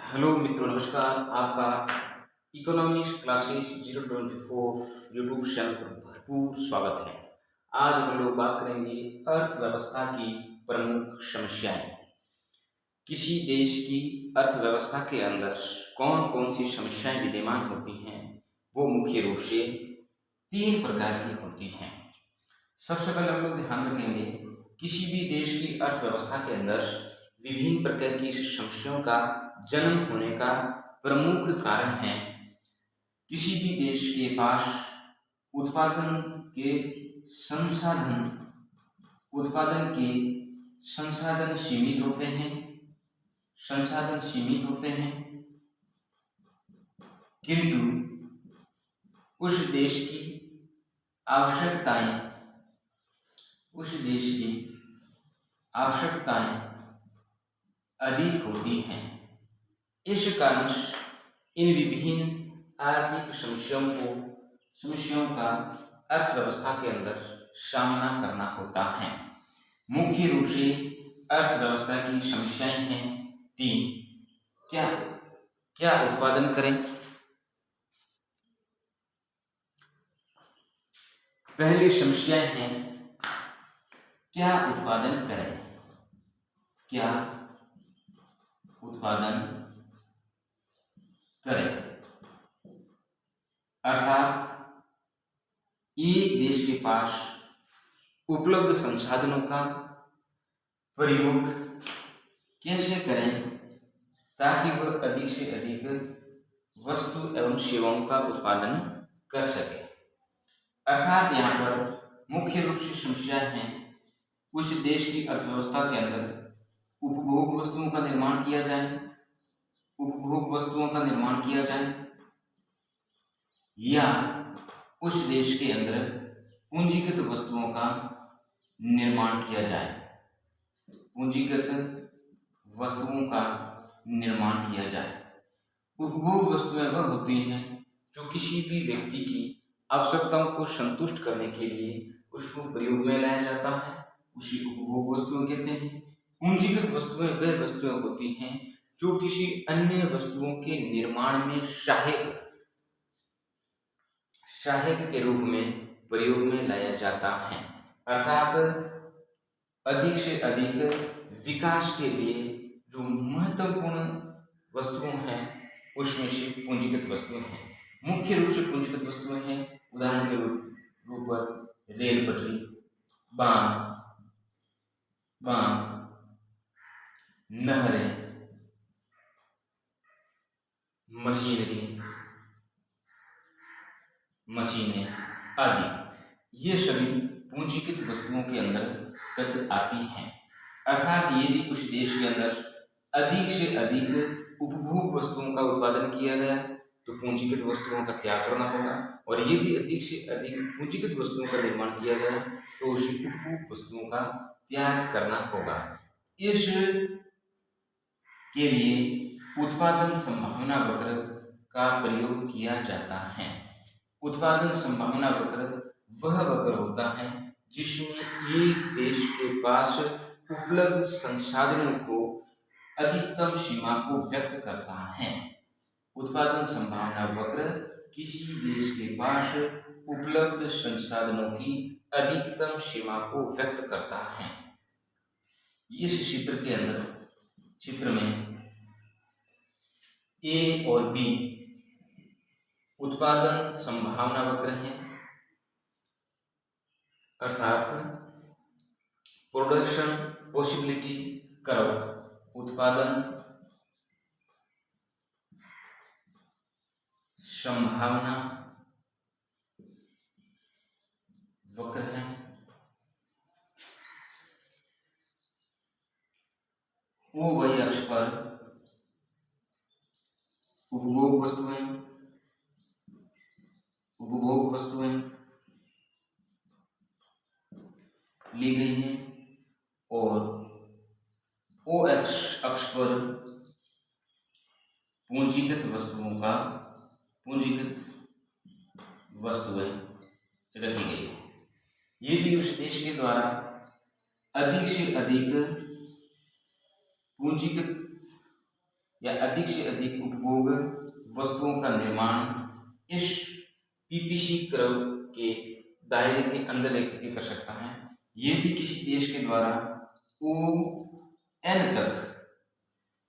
Hello मित्रों, नमस्कार। आपका इकोनॉमिक्स क्लासेस 024 यूट्यूब चैनल पर भरपूर स्वागत है। आज हम लोग बात करेंगे अर्थव्यवस्था की प्रमुख समस्याएं। किसी देश की अर्थव्यवस्था के अंदर कौन कौन सी समस्याएं विद्यमान होती हैं, वो मुख्य रूप से तीन प्रकार की होती हैं। सबसे पहले हम लोग ध्यान रखेंगे, किसी भी देश की अर्थव्यवस्था के अंदर विभिन्न प्रकार की समस्याओं का जन्म होने का प्रमुख कारण है किसी भी देश के पास उत्पादन के संसाधन उत्पादन के संसाधन सीमित होते हैं। किंतु उस देश की आवश्यकताएं अधिक होती हैं। इस कारण इन विभिन्न आर्थिक समस्याओं का अर्थव्यवस्था के अंदर सामना करना होता है। मुख्य रूप से अर्थव्यवस्था की समस्याएं हैं तीन। क्या उत्पादन करें? पहली समस्याएं हैं, क्या उत्पादन करें? अर्थात एक देश के पास उपलब्ध संसाधनों का प्रयोग कैसे करें ताकि वह अधिक से अधिक वस्तु एवं सेवाओं का उत्पादन कर सके। अर्थात यहाँ पर मुख्य रूप से समस्या है उस देश की अर्थव्यवस्था के अंदर उपभोग वस्तुओं का निर्माण किया जाए या उस देश के अंदर पूंजीगत वस्तुओं का निर्माण किया जाए। उपभोग वस्तुएं वह होती हैं जो किसी भी व्यक्ति की आवश्यकताओं को संतुष्ट करने के लिए उसको प्रयोग में लाया जाता है, उसी उपभोग वस्तुएं कहते हैं। पूंजीगत वस्तुएं वह वस्तुएं होती हैं जो किसी अन्य वस्तुओं के निर्माण में सहायक के रूप में प्रयोग में लाया जाता है। अर्थात अधिक से अधिक विकास के लिए जो महत्वपूर्ण वस्तुएं हैं उसमें से पूंजीगत वस्तुएं हैं। मुख्य रूप से पूंजीगत वस्तुएं हैं, उदाहरण के रूप पर रेल पटरी, बांध, नहरें, मशीनें आदि। ये सभी पूंजीगत वस्तुओं के अंदर आती हैं। अर्थात यदि कुछ देश के अंदर अधिक से अधिक उपभोग वस्तुओं का उत्पादन किया गया तो पूंजीगत वस्तुओं का त्याग करना होगा, और यदि अधिक से अधिक पूंजीगत वस्तुओं का निर्माण किया गया तो उसी उपभोग वस्तुओं का त्याग करना होगा। इस के लिए उत्पादन संभावना वक्र का प्रयोग किया जाता है। उत्पादन संभावना वक्र वह वक्र होता है जिसमें एक देश के पास उपलब्ध संसाधनों को अधिकतम सीमा को व्यक्त करता है। उत्पादन संभावना वक्र किसी देश के पास उपलब्ध संसाधनों की अधिकतम सीमा को व्यक्त करता है। इस चित्र में ए और बी उत्पादन संभावना वक्र है, अर्थात प्रोडक्शन पॉसिबिलिटी कर्व उत्पादन संभावना वक्र है। OY अक्ष पर उपभोग वस्तुएं ली गई हैं और OX अक्ष पर पूंजीगत वस्तुएं रखी गई है। यदि उस देश के द्वारा अधिक से अधिक पूंजीगत या अधिक से अधिक उपभोग वस्तुओं का निर्माण इस पीपीसी कर्व के दायरे के अंदर रह के कर सकता है। यदि किसी देश के द्वारा ओ एन तक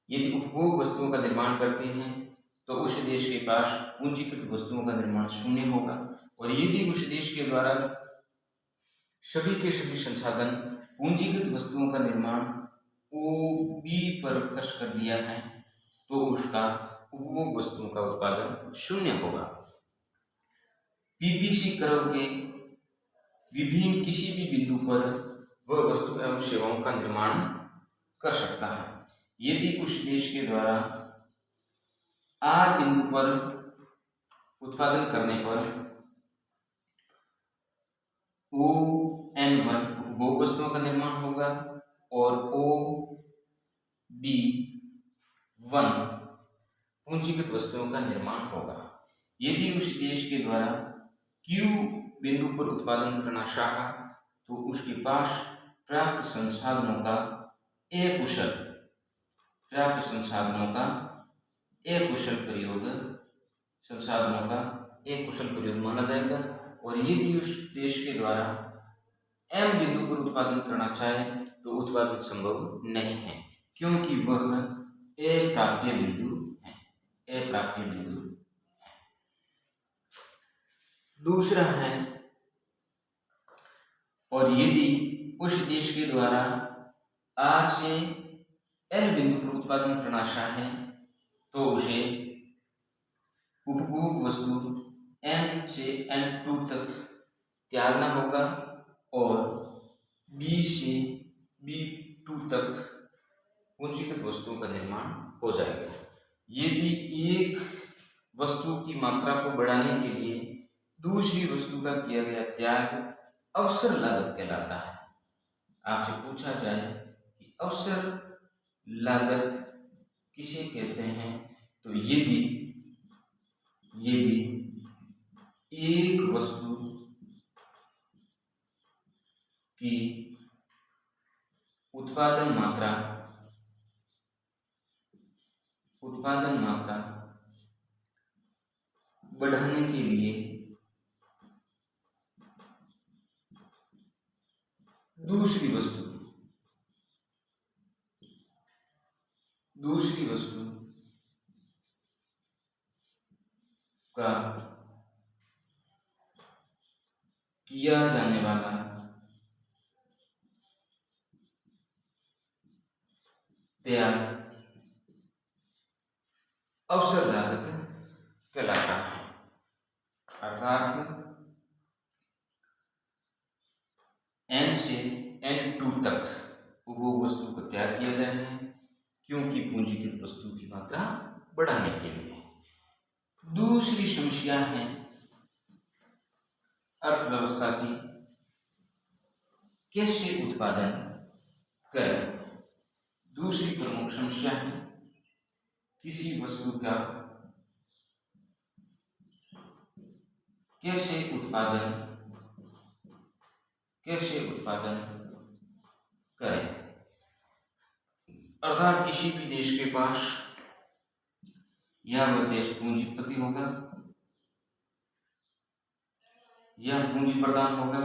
यदि उपभोग वस्तुओं का निर्माण करते हैं तो उस देश के पास पूंजीगत वस्तुओं का निर्माण शून्य होगा, और यदि उस देश के द्वारा सभी के सभी संसाधन पूंजीगत वस्तुओं का निर्माण ओ बी पर खर्च कर दिया है तो उसका उपभोग वस्तुओं का उत्पादन शून्य होगा। पीपीसी कर्व के विभिन्न किसी भी बिंदु पर वह वस्तु एवं सेवाओं का निर्माण कर सकता है। यदि उस देश के द्वारा आर बिंदु पर उत्पादन करने पर ओ एन वन उपभोग वस्तुओं का निर्माण होगा और ओ बी वन पूंजीगत वस्तुओं का निर्माण होगा। यदि उस देश के द्वारा क्यू बिंदु पर उत्पादन करना चाहा तो उसके पास प्राप्त संसाधनों का एक कुशल प्रयोग माना जाएगा। और यदि उस देश के द्वारा एम बिंदु पर उत्पादन करना चाहे तो उत्पादन संभव नहीं है, क्योंकि वह अप्राप्य बिंदु है। दूसरा है, और यदि उस देश के द्वारा आर से एल बिंदु पर उत्पादन करना चाहे तो उसे उपभोग वस्तु एन से N2 तक त्यागना होगा और बी से B2 तक पूंजीगत वस्तुओं का निर्माण हो जाएगा। यदि एक वस्तु की मात्रा को बढ़ाने के लिए दूसरी वस्तु का किया गया त्याग अवसर लागत कहलाता है। आपसे पूछा जाए कि अवसर लागत किसे कहते हैं, तो यदि एक वस्तु की उत्पादन मात्रा बढ़ाने के लिए दूसरी वस्तु का किया जाने वाला त्याग अवसर लागत कहलाता है। अर्थात N से N2 तक उपभोग वस्तु को त्याग किया गया है, क्योंकि पूंजीगत वस्तु की मात्रा बढ़ाने के लिए। दूसरी समस्या है अर्थव्यवस्था की कैसे उत्पादन करें। दूसरी प्रमुख समस्या है किसी वस्तु का कैसे उत्पादन करें। अर्थात किसी भी देश के पास या वह देश पूंजीपति होगा या पूंजी प्रदान होगा,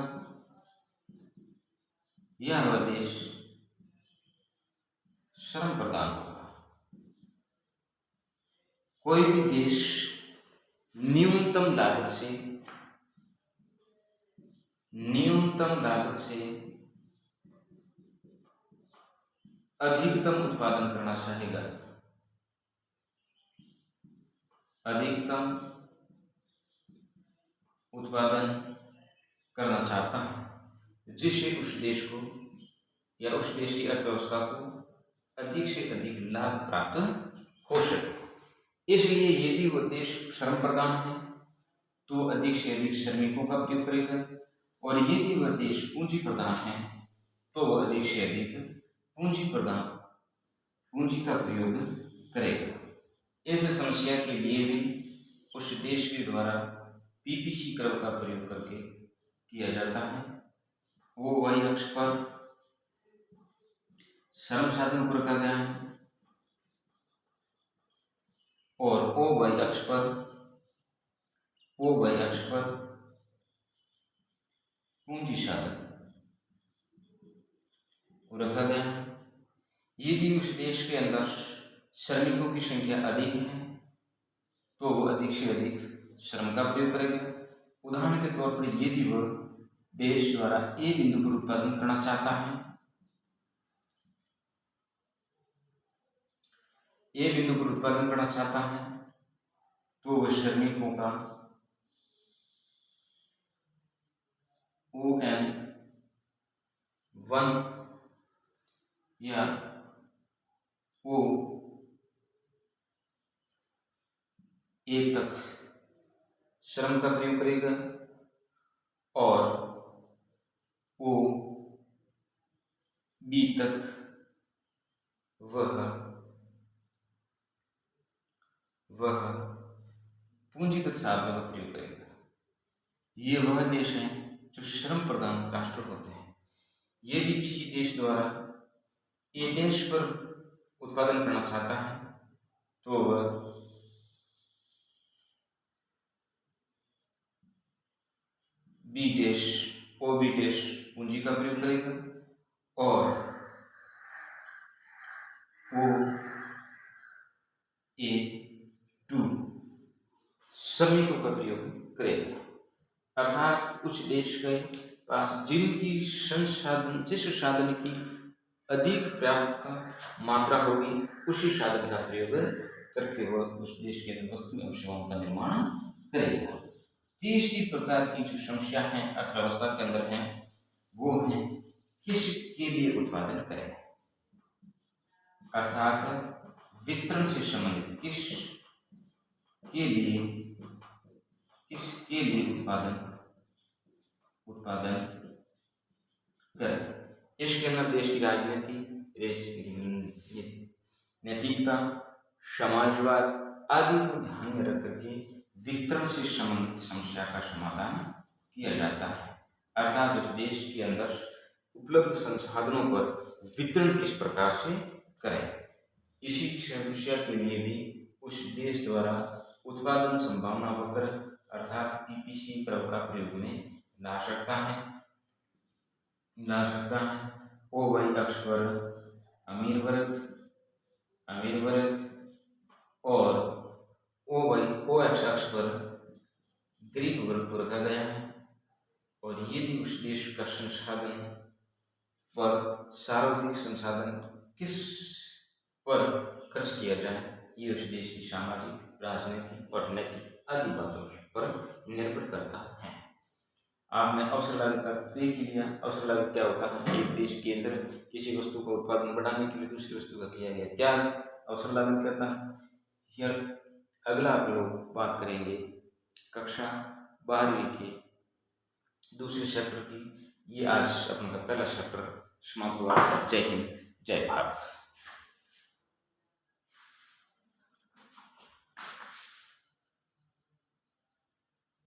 या वह देश श्रम प्रदान होगा। कोई भी देश न्यूनतम लागत से अधिकतम उत्पादन करना चाहेगा, अधिकतम उत्पादन करना चाहता है, जिससे उस देश को या उस देश की अर्थव्यवस्था को अधिक से अधिक लाभ प्राप्त हो सके। इसलिए यदि वह देश श्रम प्रधान है तो अधिक से अधिक श्रमिकों का उपयोग करेगा, और यदि वह देश पूंजी प्रधान है तो वह अधिक से अधिक पूंजी का प्रयोग करेगा। इस समस्या के लिए भी उस देश के द्वारा पीपीसी कर्व का प्रयोग करके किया जाता है। वो वाई अक्ष पर श्रम साधन को रखा गया है और ओ वाई अक्ष पर पूंजी साधन को रखा गया है। यदि उस देश के अंदर श्रमिकों की संख्या अधिक है तो वो अधिक से अधिक श्रम का प्रयोग करेगा। उदाहरण के तौर पर यदि वह देश द्वारा ए बिंदु पर उत्पादन करना चाहता है, तो वह श्रमिकों का ON1 या O1 तक श्रम का प्रयोग करेगा और OB तक वह पूंजीगत साधनों का प्रयोग करेगा। ये वह देश हैं जो श्रम प्रधान राष्ट्र होते हैं। यदि किसी देश द्वारा ए देश पर उत्पादन करना चाहता है तो वह OB देश पूंजी का प्रयोग करेगा और OA2 श्रमिकों का प्रयोग करेगा। अर्थात उस देश के पास जिस साधन की अधिक पर्याप्त मात्रा होगी उसी साधन का प्रयोग करके वह उस देश के अंदर वस्तु एवं सेवाओं का निर्माण करेगा। तीसरी प्रकार की जो समस्या है अर्थव्यवस्था के अंदर है वो है किसके लिए उत्पादन करें, अर्थात वितरण से संबंधित किसके लिए उत्पादन करें। इसके अंदर देश की राजनीति, नैतिकता, समाजवाद आदि को ध्यान में रख करके वितरण से संबंधित समस्या का समाधान किया जाता है। अर्थात उस देश के अंदर उपलब्ध संसाधनों पर वितरण किस प्रकार से करें। इसी समस्या के लिए भी उस देश द्वारा उत्पादन संभावना वक्र अर्थात PPC कर्व का प्रयोग में ला सकता है। OY अक्ष पर अमीर वर्ग और O अक्ष पर गरीब वर्ग को रखा गया है। और यदि उस देश का संसाधन पर सार्वजनिक संसाधन किस पर खर्च किया जाए, ये उस देश की सामाजिक, राजनीतिक और नैतिक आदि बातों पर निर्भर करता है। आपने अवसर लागत का देख लिया। अवसर लागत क्या होता है? एक देश के अंदर किसी वस्तु का उत्पादन बढ़ाने के लिए दूसरी वस्तु का किया गया त्याग अवसर लागत कहता है। अगला आप लोग बात करेंगे कक्षा 12वीं के दूसरे चैप्टर की। ये आज अपना पहला चैप्टर समाप्त हुआ। जय हिंद, जय भारत।